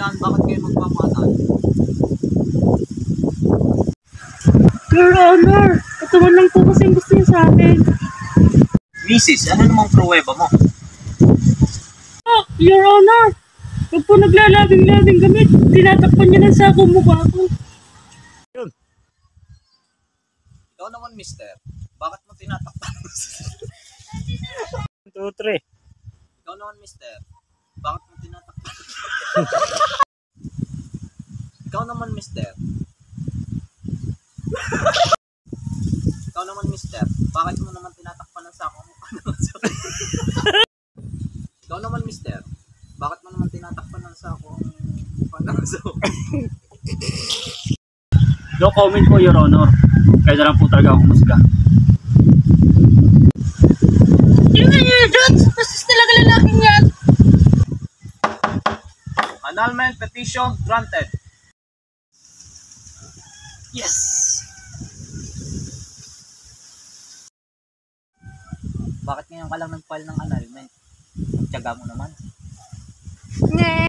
dahilan bakit kayo magpapatay? Your Honor, katawan lang po kasi gusto niya sa akin. Mrs., ano namang pruweba mo? Your Honor, pag po naglalabing-labing kami, tinatakpan niya ng sako mukha ko. Yun. Ikaw naman, mister. Bakit mo tinatakpan? 1, 2, 3. Ikaw naman, mister. Bakit mo tinatakpan? Ikaw naman, mister. Ikaw naman, mister. Bakit mo naman tinatakpan ng sako mukha naman sa... Ikaw naman, mister. Bakit mo naman tinatakpan ng sako mukha naman sa... No comment po, Your Honor. Kaya na lang po talaga ako musga. Tingnan niyo yun, bastos talaga lalaking yan. Annulment petition granted. Yes! Bakit ngayon ka lang nag-file ng annulment? Tiyaga mo naman. Nye!